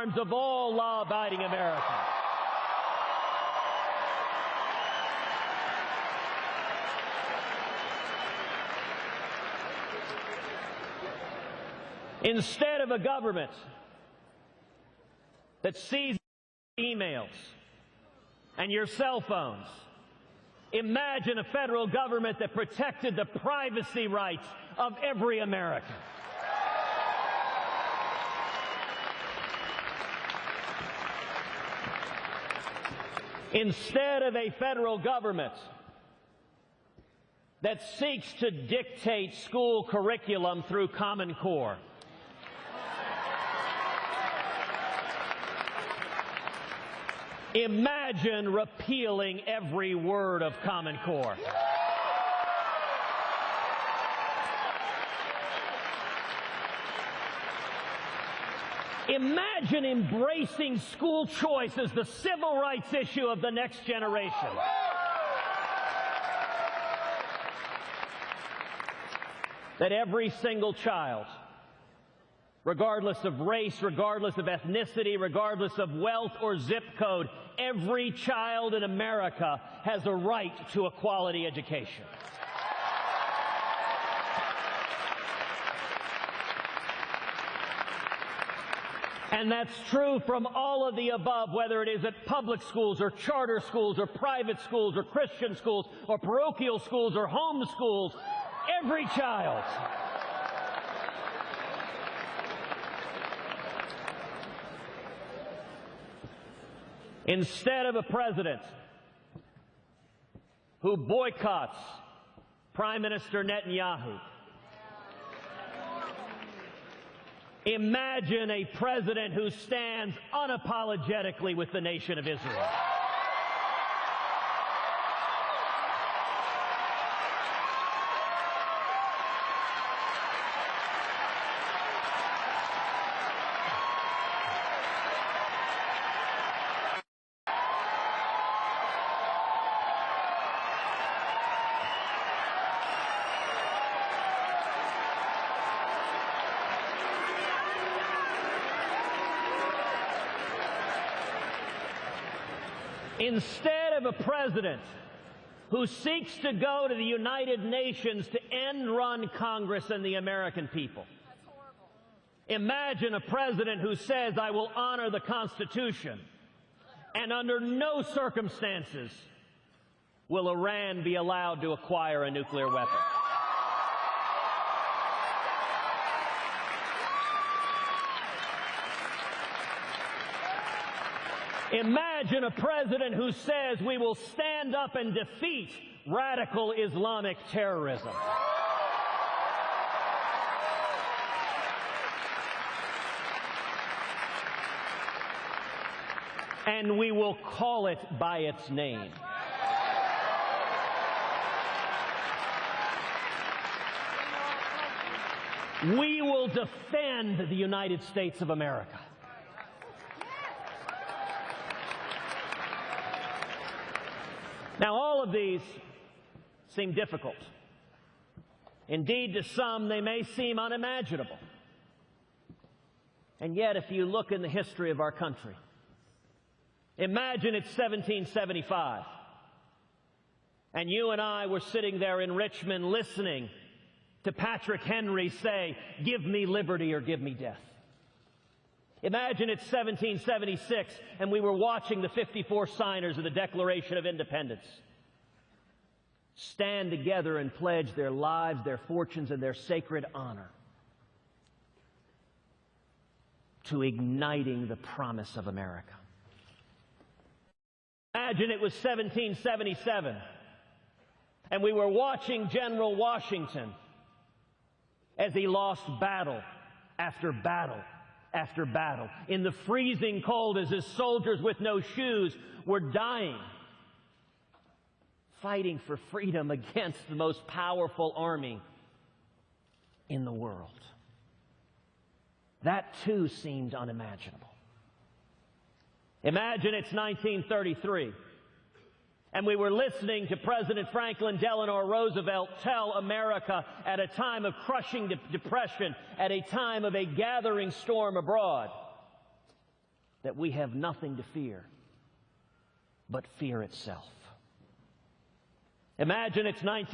arms of all law-abiding Americans. Instead of a government that sees emails and your cell phones, imagine a federal government that protected the privacy rights of every American. Instead of a federal government that seeks to dictate school curriculum through Common Core. Imagine repealing every word of Common Core. Imagine embracing school choice as the civil rights issue of the next generation. That every single child, regardless of race, regardless of ethnicity, regardless of wealth or zip code, every child in America has a right to a quality education. And that's true from all of the above, whether it is at public schools or charter schools or private schools or Christian schools or parochial schools or home schools. Every child. Instead of a president who boycotts Prime Minister Netanyahu, imagine a president who stands unapologetically with the nation of Israel. Instead of a president who seeks to go to the United Nations to end-run Congress and the American people. Imagine a president who says, I will honor the Constitution, and under no circumstances will Iran be allowed to acquire a nuclear weapon. Imagine a president who says we will stand up and defeat radical Islamic terrorism. And we will call it by its name. We will defend the United States of America. Now, all of these seem difficult. Indeed, to some, they may seem unimaginable. And yet, if you look in the history of our country, imagine it's 1775, and you and I were sitting there in Richmond listening to Patrick Henry say, "Give me liberty or give me death." Imagine it's 1776 and we were watching the 54 signers of the Declaration of Independence stand together and pledge their lives, their fortunes, and their sacred honor to igniting the promise of America. Imagine it was 1777 and we were watching General Washington as he lost battle after battle after battle, in the freezing cold as his soldiers with no shoes were dying, fighting for freedom against the most powerful army in the world. That too seemed unimaginable. Imagine it's 1933, and we were listening to President Franklin Delano Roosevelt tell America at a time of crushing depression, at a time of a gathering storm abroad, that we have nothing to fear but fear itself. Imagine it's 19